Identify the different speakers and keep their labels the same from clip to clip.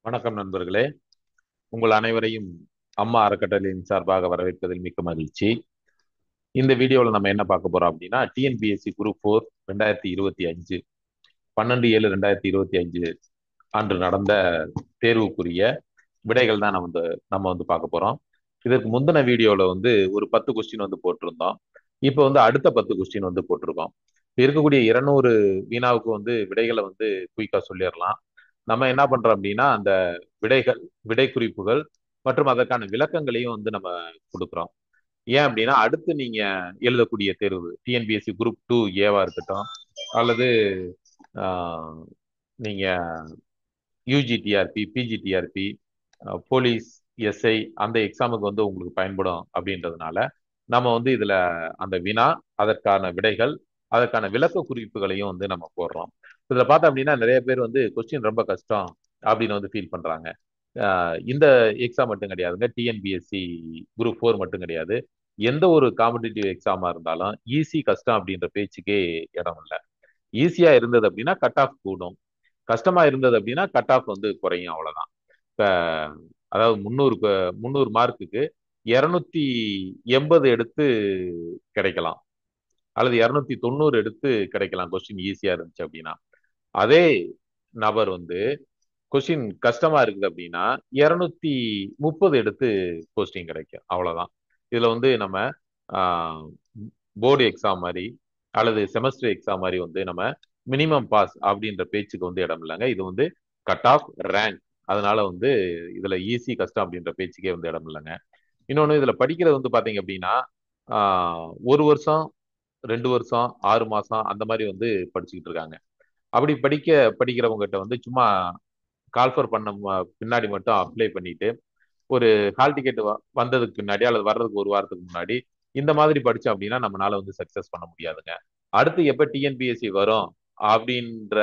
Speaker 1: வணக்கம் நண்பர்களே. உங்கள் அனைவரையும் அம்மா அறக்கட்டளையின் சார்பாக வரவேற்பதில் மிக்க மகிழ்ச்சி. இந்த வீடியோவில் நம்ம என்ன பார்க்க போறோம் அப்படின்னா, டிஎன்பிஎஸ்சி குரூப் 4 2025 12/7/2025 அன்று நடந்த தேர்வுக்குரிய விடைகள் தான் நம்ம வந்து பார்க்க போறோம். இதற்கு முந்தின வீடியோல வந்து ஒரு 10 கொஸ்டின் வந்து போட்டிருந்தோம். இப்போ வந்து அடுத்த 10 கொஸ்டின் வந்து போட்டிருக்கோம். இப்ப இருக்கக்கூடிய 200 வினாவுக்கு வந்து விடைகளை வந்து குயிக்கா சொல்லிடலாம். நம்ம என்ன பண்றோம் அப்படின்னா, அந்த விடைகள், விடை குறிப்புகள் மற்றும் அதற்கான விளக்கங்களையும் வந்து நம்ம கொடுக்குறோம். ஏன் அப்படின்னா, அடுத்து நீங்க எழுதக்கூடிய தேர்வு டிஎன்பிஎஸ்சி குரூப் 2 ஏவா இருக்கட்டும், அல்லது ஆஹ், நீங்க யூஜிடிஆர்பி, பிஜிடிஆர்பி, போலீஸ், எஸ்ஐ அந்த எக்ஸாமுக்கு வந்து உங்களுக்கு பயன்படும் அப்படின்றதுனால நம்ம வந்து இதுல அந்த வினா, அதற்கான விடைகள், அதற்கான விளக்க குறிப்புகளையும் வந்து நம்ம போடுறோம். இதுல பார்த்தோம் அப்படின்னா நிறைய பேர் வந்து கொஸ்டின் ரொம்ப கஷ்டம் அப்படின்னு வந்து ஃபீல் பண்றாங்க. இந்த எக்ஸாம் மட்டும் கிடையாதுங்க, டிஎன்பிஎஸ்சி குரூப் 4 மட்டும் கிடையாது. எந்த ஒரு காம்படிட்டிவ் எக்ஸாமா இருந்தாலும் ஈஸி கஷ்டம் அப்படின்ற பேச்சுக்கே இடம் இல்லை. ஈஸியா இருந்தது அப்படின்னா கட் ஆஃப் கூடும், கஷ்டமா இருந்தது அப்படின்னா கட் ஆஃப் வந்து குறையும், அவ்வளவுதான். இப்ப அதாவது 300 மார்க்குக்கு 280 எடுத்து கிடைக்கலாம், அல்லது 290 எடுத்து கிடைக்கலாம் கொஸ்டின் ஈஸியா இருந்துச்சு அப்படின்னா. அதே நபர் வந்து கொஸ்டின் கஷ்டமா இருக்குது அப்படின்னா 230 எடுத்து போஸ்டிங் கிடைக்கும், அவ்வளவுதான். இதுல வந்து நம்ம போர்டு எக்ஸாம் மாதிரி அல்லது செமஸ்டர் எக்ஸாம் மாதிரி வந்து நம்ம மினிமம் பாஸ் அப்படின்ற பேச்சுக்கு வந்து இடம் இல்லைங்க. இது வந்து கட் ஆஃப் ரேங்க். அதனால வந்து இதுல ஈஸி கஷ்டம் அப்படின்ற பேச்சுக்கே வந்து இடம் இல்லைங்க. இன்னொன்று, இதுல படிக்கிறது வந்து பாத்தீங்க அப்படின்னா ஒரு வருஷம், 2 வருஷம், 6 மாசம் அந்த மாதிரி வந்து படிச்சுக்கிட்டு இருக்காங்க. அப்படி படிக்கிறவங்ககிட்ட வந்து சும்மா கால்ஃபர் பண்ண பின்னாடி மட்டும் அப்ளை பண்ணிட்டு ஒரு ஹால் டிக்கெட் வந்ததுக்கு பின்னாடி அல்லது வர்றதுக்கு ஒரு வாரத்துக்கு முன்னாடி இந்த மாதிரி படிச்சோம் அப்படின்னா நம்மளால வந்து சக்சஸ் பண்ண முடியாதுங்க. அடுத்து எப்ப டிஎன்பிஎஸ்சி வரும் அப்படின்ற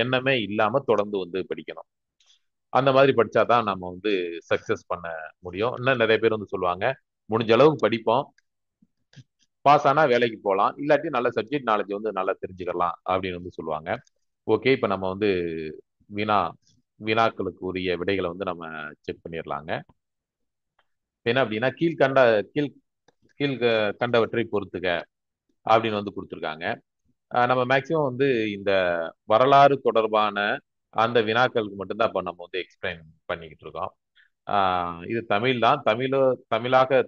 Speaker 1: எண்ணமே இல்லாம தொடர்ந்து வந்து படிக்கணும். அந்த மாதிரி படிச்சாதான் நம்ம வந்து சக்சஸ் பண்ண முடியும். இன்னும் நிறைய பேர் வந்து சொல்லுவாங்க, முடிஞ்ச அளவுக்கு படிப்போம், பாஸ் ஆனா வேலைக்கு போகலாம், இல்லாட்டி நல்ல சப்ஜெக்ட் நாலேஜ் வந்து நல்லா தெரிஞ்சுக்கலாம் அப்படின்னு வந்து சொல்லுவாங்க. ஓகே, இப்ப நம்ம வந்து வினா வினாக்களுக்கு உரிய விடைகளை வந்து நம்ம செக் பண்ணிடலாங்க. என்ன அப்படின்னா, கீழ் கீழ் கண்டவற்றை பொறுத்துக அப்படின்னு வந்து கொடுத்துருக்காங்க. நம்ம மேக்சிமம் வந்து இந்த வரலாறு தொடர்பான அந்த வினாக்களுக்கு மட்டும்தான் இப்போ நம்ம வந்து எக்ஸ்பிளைன் பண்ணிக்கிட்டு இருக்கோம். இது தமிழ் தான்.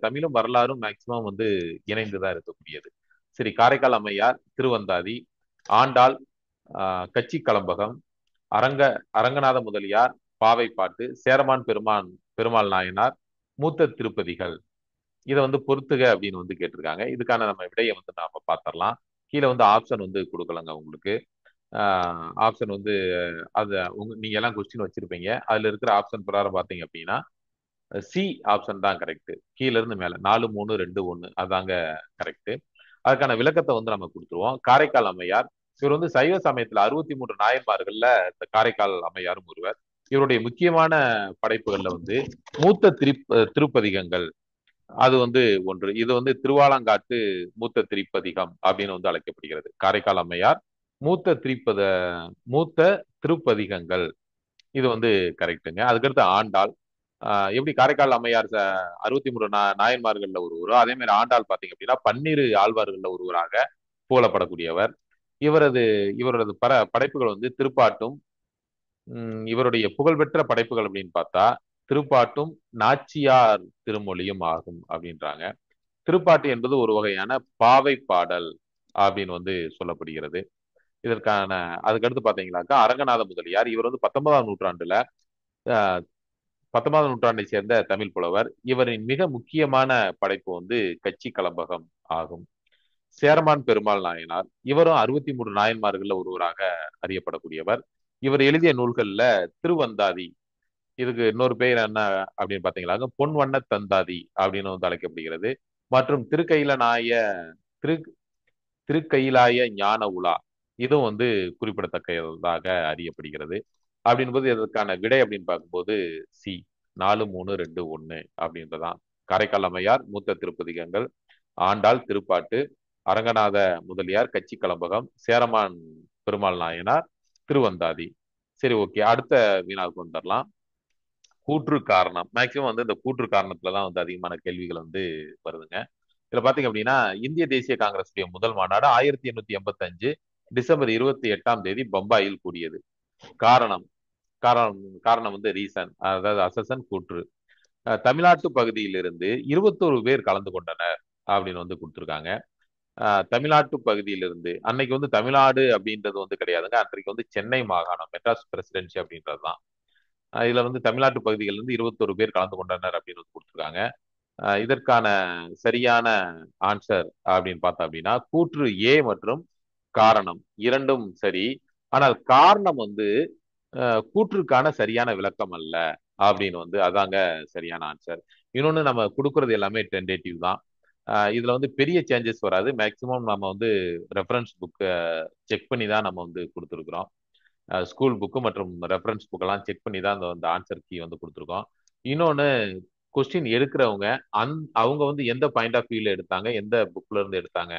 Speaker 1: தமிழும் வரலாறும் மேக்சிமம் வந்து இணைந்துதான் இருக்கக்கூடியது. சரி, காரைக்கால் அம்மையார், திருவந்தாதி, ஆண்டாள், கச்சி கலம்பகம், அரங்க அரங்கநாத முதலியார், பாவைப்பாட்டு, சேரமான் பெருமாள் நாயனார், மூத்த திருப்பதிகள், இதை வந்து பொறுத்துக அப்படின்னு வந்து கேட்டிருக்காங்க. இதுக்கான நம்ம விடையை வந்து நாம பார்த்துடலாம். கீழே வந்து ஆப்ஷன் வந்து கொடுக்கலங்க உங்களுக்கு. ஆப்ஷன் வந்து நீங்க எல்லாம் கொஸ்டின் வச்சிருப்பீங்க, அதுல இருக்கிற ஆப்ஷன் பிரகாரம் பார்த்தீங்க அப்படின்னா சி ஆப்ஷன் தான் கரெக்ட். கீழ இருந்து மேல 4 3 2 1 அதாங்க கரெக்ட். அதுக்கான விளக்கத்தை வந்து நம்ம கொடுத்துருவோம். காரைக்கால் அம்மையார், இவர் வந்து சைவ சமயத்துல 63 நாயன்மார்கள்ல இந்த காரைக்கால் அம்மையாரும் ஒருவர். இவருடைய முக்கியமான படைப்புகள்ல வந்து மூத்த திருப்பதிகங்கள் அது வந்து ஒன்று. இது வந்து திருவாலங்காட்டு மூத்த திரிப்பதிகம் அப்படின்னு வந்து அழைக்கப்படுகிறது. காரைக்கால் அம்மையார் மூத்த திரிப்பத மூத்த திருப்பதிகங்கள், இது வந்து கரெக்டுங்க. அதுக்கடுத்து ஆண்டாள். எப்படி காரைக்கால் அம்மையார் 63 நாயன்மார்கள்ல ஒருவரோ அதே மாதிரி ஆண்டாள் பாத்தீங்க அப்படின்னா 12 ஆழ்வார்கள்ல ஒருவராக புகழப்படக்கூடியவர். இவரது இவரது படைப்புகள் வந்து திருப்பாட்டும், இவருடைய புகழ்பெற்ற படைப்புகள் அப்படின்னு பார்த்தா திருப்பாட்டும் நாச்சியார் திருமொழியும் ஆகும் அப்படின்றாங்க. திருப்பாட்டு என்பது ஒரு வகையான பாவை பாடல் அப்படின்னு வந்து சொல்லப்படுகிறது. இதற்கான அதுக்கடுத்து பாத்தீங்கன்னாக்கா அரங்கநாத முதலியார், இவர் வந்து 19ஆம் நூற்றாண்டுல 19ஆம் நூற்றாண்டை சேர்ந்த தமிழ் புலவர். இவரின் மிக முக்கியமான படைப்பு வந்து கச்சி கலம்பகம் ஆகும். சேரமான் பெருமாள் நாயனார், இவரும் 63 நாயன்மார்கள்ல ஒருவராக அறியப்படக்கூடியவர். இவர் எழுதிய நூல்கள்ல திருவந்தாதி, இதுக்கு இன்னொரு பெயர் என்ன அப்படின்னு பாத்தீங்கன்னாக்க பொன்வண்ண தந்தாதி அப்படின்னு வந்து அழைக்கப்படுகிறது. மற்றும் திரு திருக்கையிலாய ஞான உலா, இதுவும் வந்து குறிப்பிடத்தக்கதாக அறியப்படுகிறது. அப்படின்போது இதற்கான விடை அப்படின்னு பார்க்கும்போது சி 4 3 2 1 அப்படின்றதான். காரைக்கால் அம்மையார் மூத்த திருப்பதிகங்கள், ஆண்டாள் திருப்பாட்டு, அரங்கநாத முதலியார் கச்சி கலம்பகம், சேரமான் பெருமாள் நாயனார் திருவந்தாதி. சரி, ஓகே. அடுத்த வினாவுக்கு வந்துடலாம். கூற்று காரணம் மேக்சிமம் வந்து இந்த கூற்று காரணத்துல தான் வந்து அதிகமான கேள்விகள் வந்து வருதுங்க. இதுல பாத்தீங்க அப்படின்னா, இந்திய தேசிய காங்கிரசுடைய முதல் மாநாடு 1885 டிசம்பர் 28 பம்பாயில் கூடியது. காரணம் காரணம் காரணம் வந்து ரீசன், அதாவது அசசன் கூற்று. தமிழ்நாட்டு பகுதியிலிருந்து 21 பேர் கலந்து கொண்டனர் அப்படின்னு வந்து கொடுத்திருக்காங்க. தமிழ்நாட்டு பகுதியிலிருந்து அன்னைக்கு வந்து தமிழ்நாடு அப்படின்றது வந்து கிடையாதுங்க. அன்றைக்கு வந்து சென்னை மாகாணம், மெட்ராஸ் பிரசிடென்சி அப்படின்றது தான். இதுல வந்து தமிழ்நாட்டு பகுதிகளில் இருந்து 21 பேர் கலந்து கொண்டனர் அப்படின்னு வந்து கொடுத்திருக்காங்க. இதற்கான சரியான ஆன்சர் அப்படின்னு பார்த்தோம் அப்படின்னா, கூற்று ஏ மற்றும் காரணம் இரண்டும் சரி. ஆனால் காரணம் வந்து கூற்றுக்கான சரியான விளக்கம் அல்ல அப்படின்னு வந்து அதாங்க சரியான ஆன்சர். இன்னொன்னு, நம்ம கொடுக்கறது எல்லாமே டென்டேட்டிவ் தான். இதுல வந்து பெரிய சேஞ்சஸ் வராது. மேக்சிமம் நம்ம வந்து ரெஃபரன்ஸ் புக்கை செக் பண்ணி தான் நம்ம வந்து கொடுத்துருக்குறோம். ஸ்கூல் புக்கு மற்றும் ரெஃபரன்ஸ் புக்கெல்லாம் செக் பண்ணி தான் அந்த ஆன்சர் கீ வந்து கொடுத்துருக்கோம். இன்னொன்று, கொஸ்டின் எடுக்கிறவங்க அவங்க வந்து எந்த பாயிண்ட் ஆஃப் வியூல எடுத்தாங்க, எந்த புக்ல இருந்து எடுத்தாங்க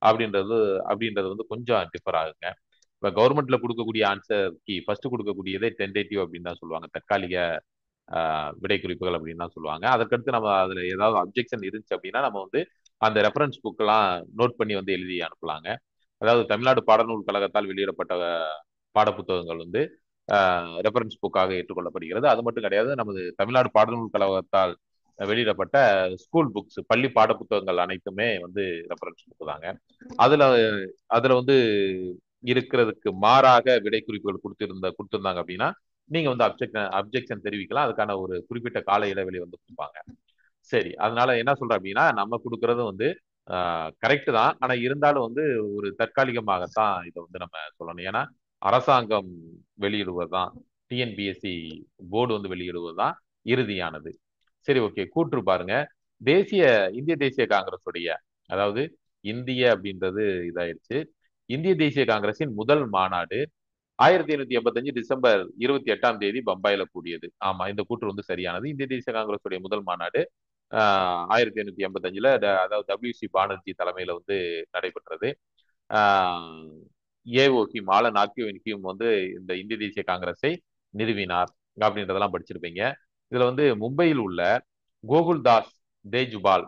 Speaker 1: அப்படின்றது அப்படின்றது வந்து கொஞ்சம் டிஃபர் ஆகுங்க. இப்போ கவர்மெண்ட்ல கொடுக்கக்கூடிய ஆன்சர் கீ ஃபர்ஸ்ட் கொடுக்கக்கூடியதே டென்டேட்டிவ் அப்படின்னு தான் சொல்லுவாங்க. தற்காலிக விடை குறிப்புகள் அப்படின்னு தான் சொல்லுவாங்க. அதற்கடுத்து நம்ம அதுல ஏதாவது அப்ஜெக்ஷன் இருந்துச்சு அப்படின்னா நம்ம வந்து அந்த ரெஃபரன்ஸ் புக்கெல்லாம் நோட் பண்ணி வந்து எழுதி அனுப்பலாங்க. அதாவது தமிழ்நாடு பாடநூல் கழகத்தால் வெளியிடப்பட்ட பாடப்புத்தகங்கள் வந்து ரெஃபரன்ஸ் புக்காக ஏற்றுக்கொள்ளப்படுகிறது. அது மட்டும் கிடையாது, நமது தமிழ்நாடு பாடநூல் கழகத்தால் வெளியிடப்பட்ட ஸ்கூல் புக்ஸ், பள்ளி பாடப்புத்தகங்கள் அனைத்துமே வந்து ரெஃபரன்ஸ் புக் தாங்க. அதுல அதுல வந்து இருக்கிறதுக்கு மாறாக விடை குறிப்புகள் கொடுத்திருந்தாங்க அப்படின்னா நீங்க வந்து அப்ஜெக்ஷன் தெரிவிக்கலாம். அதுக்கான ஒரு குறிப்பிட்ட கால இடைவெளி வந்து கொடுப்பாங்க. சரி, அதனால என்ன சொல்றேன் அப்படின்னா, நம்ம கொடுக்கறது வந்து கரெக்ட் தான். ஆனா இருந்தாலும் வந்து ஒரு தற்காலிகமாகத்தான் இதை வந்து நம்ம சொல்லணும். ஏன்னா அரசாங்கம் வெளியிடுவதுதான், டிஎன்பிஎஸ்சி போர்டு வந்து வெளியிடுவதுதான் இறுதியானது. சரி, ஓகே. கூற்று பாருங்க. இந்திய தேசிய காங்கிரசுடைய, அதாவது இந்திய அப்படின்றது இதாயிடுச்சு. இந்திய தேசிய காங்கிரசின் முதல் மாநாடு 1885 டிசம்பர் 28 பம்பாயில கூடியது. ஆமா, இந்த கூற்று வந்து சரியானது. இந்திய தேசிய காங்கிரசுடைய முதல் மாநாடு 1885 அதாவது டபிள்யூ சி பானர்ஜி தலைமையில வந்து நடைபெற்றது. ஏஓகி மாலன் ஆக்கியோன் வந்து இந்த இந்திய தேசிய காங்கிரஸை நிறுவினார் அப்படின்றதெல்லாம் படிச்சிருப்பீங்க. இதுல வந்து மும்பையில் உள்ள கோகுல்தாஸ் தேஜ்பால்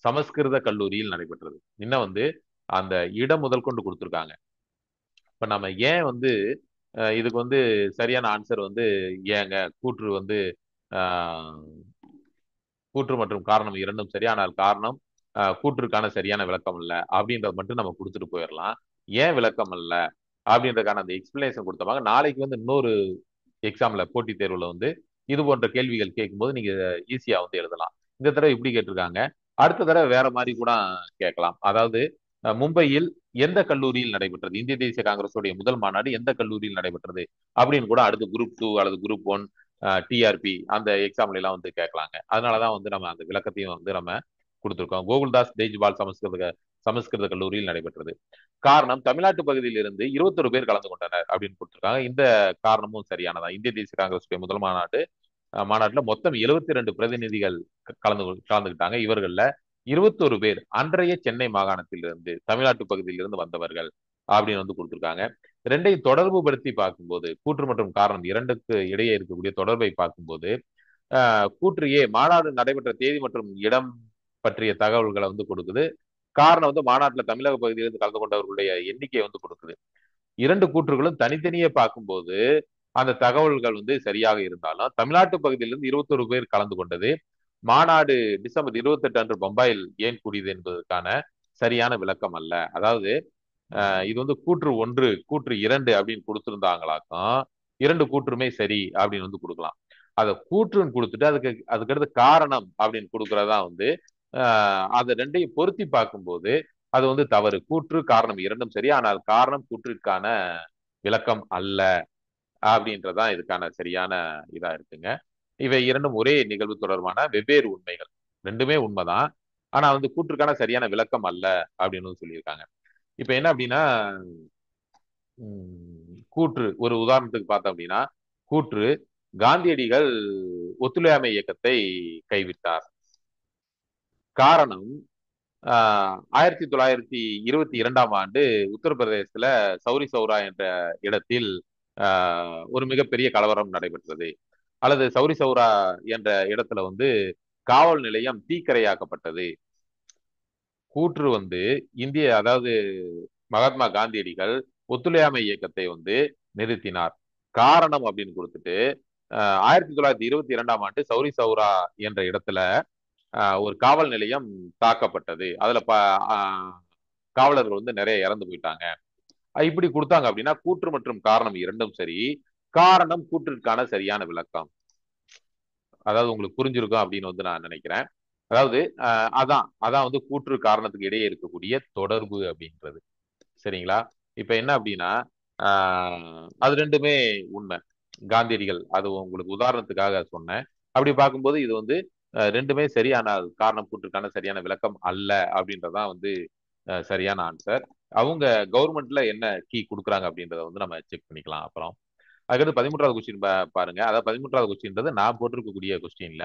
Speaker 1: சமஸ்கிருத கல்லூரியில் நடைபெற்றது. இன்னும் வந்து அந்த இடம் முதல் கொண்டு கொடுத்துருக்காங்க. இப்ப நம்ம ஏன் வந்து இதுக்கு வந்து சரியான ஆன்சர் வந்து ஏங்க கூற்று வந்து கூற்று மற்றும் காரணம் இரண்டும் சரி, ஆனால் காரணம் கூற்றுக்கான சரியான விளக்கம் இல்லை அப்படின்றத மட்டும் நம்ம கொடுத்துட்டு போயிடலாம். ஏன் விளக்கம் அல்ல அப்படின்றதுக்கான அந்த எக்ஸ்பிளனேஷன் கொடுத்தவாங்க. நாளைக்கு வந்து இன்னொரு எக்ஸாம்ல, போட்டித் தேர்வுல வந்து இது போன்ற கேள்விகள் கேட்கும்போது நீங்க ஈஸியா வந்து எழுதலாம். இந்த தடவை இப்படி கேட்டிருக்காங்க, அடுத்த தடவை வேற மாதிரி கூட கேட்கலாம். அதாவது மும்பையில் எந்த கல்லூரியில் நடைபெற்றது, இந்திய தேசிய காங்கிரஸுடைய முதல் மாநாடு எந்த கல்லூரியில் நடைபெற்றது அப்படின்னு கூட அடுத்து குரூப் 2 அல்லது குரூப் 1 டிஆர்பி அந்த எக்ஸாம்ல எல்லாம் வந்து கேட்கலாங்க. அதனாலதான் வந்து நம்ம அந்த விளக்கத்தையும் வந்து நம்ம கொடுத்துருக்கோம். கோகுல்தாஸ் தேஜ்பால் சமஸ்கிருத கல்லூரியில் நடைபெற்றது. காரணம், தமிழ்நாட்டு பகுதியில் இருந்து 21 பேர் கலந்து கொண்டனர் அப்படின்னு கொடுத்திருக்காங்க. இந்த காரணமும் சரியானதா. இந்திய தேசிய காங்கிரஸ் முதல் மாநாட்டுல மொத்தம் 72 பிரதிநிதிகள் கலந்துகிட்டாங்க. இவர்கள்ல 21 பேர் அன்றைய சென்னை மாகாணத்திலிருந்து, தமிழ்நாட்டு பகுதியிலிருந்து வந்தவர்கள் அப்படின்னு வந்து கொடுத்திருக்காங்க. ரெண்டையும் தொடர்பு படுத்தி பார்க்கும்போது, கூற்று மற்றும் காரணம் இரண்டுக்கு இடையே இருக்கக்கூடிய தொடர்பை பார்க்கும்போது, கூற்று ஏ மாநாடு நடைபெற்ற தேதி மற்றும் இடம் பற்றிய தகவல்களை வந்து கொடுக்குது. காரணம் வந்து மாநாட்டில் தமிழக பகுதியிலிருந்து கலந்து கொண்டவர்களுடைய எண்ணிக்கை வந்து கொடுக்குது. இரண்டு கூற்றுகளும் தனித்தனியே பார்க்கும்போது அந்த தகவல்கள் வந்து சரியாக இருந்தாலும், தமிழ்நாட்டு பகுதியிலிருந்து 21 பேர் கலந்து கொண்டது, மாநாடு டிசம்பர் 28 அன்று பம்பாயில் ஏன் கூடியது என்பதற்கான சரியான விளக்கம் அல்ல. அதாவது இது வந்து கூற்று 1 கூற்று 2 அப்படின்னு கொடுத்திருந்தாங்களாக்கும், இரண்டு கூற்றுமே சரி அப்படின்னு வந்து கொடுக்கலாம். அதை கூற்றுன்னு கொடுத்துட்டு அதுக்கடுத்து காரணம் அப்படின்னு கொடுக்கறதா வந்து அதை ரெண்டையும் பொருத்தி பார்க்கும்போது அது வந்து தவறு. கூற்று காரணம் இரண்டும் சரி, ஆனால் காரணம் கூற்றிற்கான விளக்கம் அல்ல அப்படின்றதான் இதுக்கான சரியான இதா இருக்குங்க. இவை இரண்டும் ஒரே நிகழ்வு தொடர்பான வெவ்வேறு உண்மைகள். ரெண்டுமே உண்மைதான், ஆனா வந்து கூற்றுக்கான சரியான விளக்கம் அல்ல அப்படின்னு சொல்லியிருக்காங்க. இப்ப என்ன அப்படின்னா, கூற்று ஒரு உதாரணத்துக்கு பார்த்தோம் அப்படின்னா, கூற்று காந்தியடிகள் ஒத்துழையாமை இயக்கத்தை கைவிட்டார். காரணம், 1922 உத்தரப்பிரதேசத்துல சௌரி சௌரா என்ற இடத்தில் ஒரு மிகப்பெரிய கலவரம் நடைபெற்றது. அல்லது சௌரி சௌரா என்ற இடத்துல வந்து காவல் நிலையம் தீக்கிரையாக்கப்பட்டது. கூற்று வந்து இந்திய, அதாவது மகாத்மா காந்தியடிகள் ஒத்துழையாமை இயக்கத்தை வந்து நிறுத்தினார். காரணம் அப்படின்னு கொடுத்துட்டு 1922ஆம் ஆண்டு சௌரி சௌரா என்ற இடத்துல ஒரு காவல் நிலையம் தாக்கப்பட்டது. அதுல காவலர்கள் வந்து நிறைய இறந்து போயிட்டாங்க. இப்படி கொடுத்தாங்க அப்படின்னா கூற்று மற்றும் காரணம் இரண்டும் சரி. காரணம் கூற்றிற்கான சரியான விளக்கம். அதாவது உங்களுக்கு புரிஞ்சிருக்கும் அப்படின்னு வந்து நான் நினைக்கிறேன். அதாவது அதான் அதான் வந்து கூற்று காரணத்துக்கு இடையே இருக்கக்கூடிய தொடர்பு அப்படின்றது. சரிங்களா? இப்ப என்ன அப்படின்னா அது ரெண்டுமே உண்மை. காந்தியடிகள் அது உங்களுக்கு உதாரணத்துக்காக சொன்னேன். அப்படி பார்க்கும்போது இது வந்து ரெண்டுமே சரியான காரணம் கூற்றுக்கான சரியான விளக்கம் அல்ல அப்படின்றதான் வந்து சரியான ஆன்சர். அவங்க கவர்மெண்ட்ல என்ன கீ கொடுக்குறாங்க அப்படின்றத வந்து நம்ம செக் பண்ணிக்கலாம். அப்புறம் அதுக்கடுத்து 13வது கொஸ்டின் பாருங்க. அதாவது 13வது கொஸ்டின்றது நான் போட்டிருக்கக்கூடிய கொஸ்டின்ல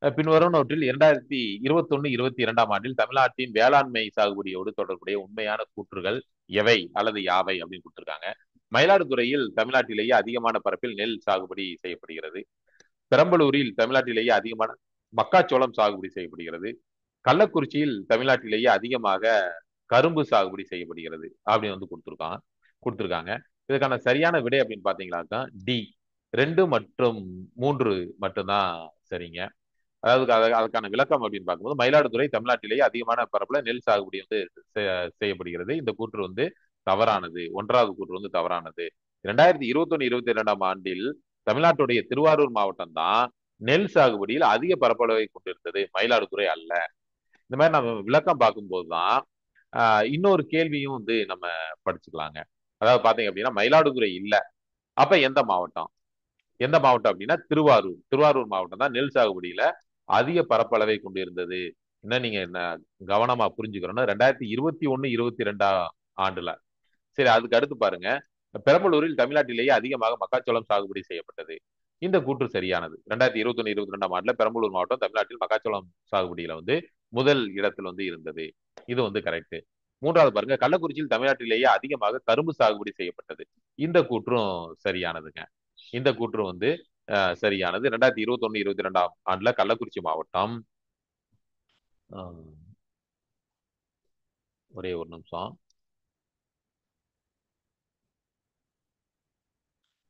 Speaker 1: பின்வருவனவற்றில் 2021-22ஆம் ஆண்டில் தமிழ்நாட்டின் வேளாண்மை சாகுபடியோடு தொடர்புடைய உண்மையான கூற்றுகள் எவை அல்லது யாவை அப்படின்னு கொடுத்திருக்காங்க. மயிலாடுதுறையில் தமிழ்நாட்டிலேயே அதிகமான பரப்பில் நெல் சாகுபடி செய்யப்படுகிறது. பெரம்பலூரில் தமிழ்நாட்டிலேயே அதிகமான மக்காச்சோளம் சாகுபடி செய்யப்படுகிறது. கள்ளக்குறிச்சியில் தமிழ்நாட்டிலேயே அதிகமாக கரும்பு சாகுபடி செய்யப்படுகிறது அப்படின்னு வந்து கொடுத்துருக்காங்க. இதுக்கான சரியான விடை அப்படின்னு பாத்தீங்கன்னாக்கா டி 2 மற்றும் 3 மட்டும்தான் சரிங்க. அதாவது அதுக்கான விளக்கம் அப்படின்னு பார்க்கும்போது மயிலாடுதுறை தமிழ்நாட்டிலேயே அதிகமான பரப்புல நெல் சாகுபடி வந்து செய்யப்படுகிறது. இந்த கூற்று வந்து தவறானது. 1வது கூற்று வந்து தவறானது. 2021-22ஆம் ஆண்டில் தமிழ்நாட்டுடைய திருவாரூர் மாவட்டம் தான் நெல் சாகுபடியில் அதிக பரப்பளவை கொண்டிருந்தது, மயிலாடுதுறை அல்ல. இந்த மாதிரி நம்ம விளக்கம் பார்க்கும்போது தான் இன்னொரு கேள்வியும் வந்து நம்ம படிச்சுக்கலாங்க. அதாவது பாத்தீங்க அப்படின்னா மயிலாடுதுறை இல்ல, அப்ப எந்த மாவட்டம்? எந்த மாவட்டம் அப்படின்னா திருவாரூர். திருவாரூர் மாவட்டம் தான் நெல் சாகுபடியில அதிக பரப்பளவை கொண்டு இருந்தது. என்ன நீங்க என்ன கவனமா புரிஞ்சுக்கிறோம்னா 2021-22ஆம் ஆண்டுல. சரி, அதுக்கு அடுத்து பாருங்க, பெரம்பலூரில் தமிழ்நாட்டிலேயே அதிகமாக மக்காச்சோளம் சாகுபடி செய்யப்பட்டது. இந்த கூற்று சரியானது. 2021-22ஆம் ஆண்டுல பெரம்பலூர் மாவட்டம் தமிழ்நாட்டில் மக்காச்சோளம் சாகுபடியில வந்து முதல் இடத்துல வந்து இருந்தது. இது வந்து கரெக்ட். 3வது பாருங்க, கள்ளக்குறிச்சியில் தமிழ்நாட்டிலேயே அதிகமாக கரும்பு சாகுபடி செய்யப்பட்டது. இந்த கூற்றும் சரியானதுங்க. இந்த கூற்று வந்து சரியானது. 2021-22ஆம் ஆண்டுல கள்ளக்குறிச்சி மாவட்டம், ஒரே ஒரு நிமிஷம்,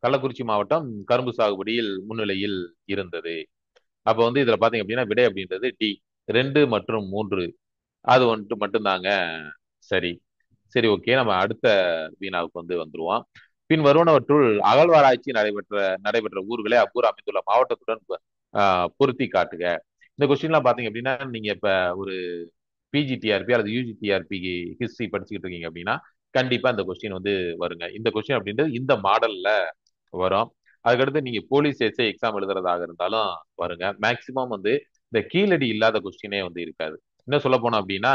Speaker 1: கள்ளக்குறிச்சி மாவட்டம் கரும்பு சாகுபடியில் முன்னிலையில் இருந்தது. அப்ப வந்து இதுல பாத்தீங்க அப்படின்னா விடை அப்படின்றது டி 2 மற்றும் 3 அது வந்துட்டு மட்டும்தாங்க சரி. சரி, ஓகே, நம்ம அடுத்த வீணாவுக்கு வந்து வந்துருவோம். பின் வருவனவற்றுள் அகழ்வாராய்ச்சி நடைபெற்ற ஊர்களை அப்பூர் அமைந்துள்ள மாவட்டத்துடன் பொருத்தி காட்டுக. இந்த கொஸ்டின்லாம் பாத்தீங்க அப்படின்னா நீங்க இப்ப ஒரு பிஜிடிஆர்பி அல்லது யூஜிடிஆர்பி ஹிஸ்டரி படிச்சுக்கிட்டு இருக்கீங்க அப்படின்னா கண்டிப்பா இந்த கொஸ்டின் வந்து வருங்க. இந்த கொஸ்டின் அப்படின்றது இந்த மாடல்ல வரும். அதுக்கடுத்து நீங்க போலீஸ் எஸ்ஐ எக்ஸாம் எழுதுறதாக இருந்தாலும் வருங்க. மேக்சிமம் வந்து இந்த கீழடி இல்லாத கொஸ்டினே வந்து இருக்காது. என்ன சொல்ல போனோம் அப்படின்னா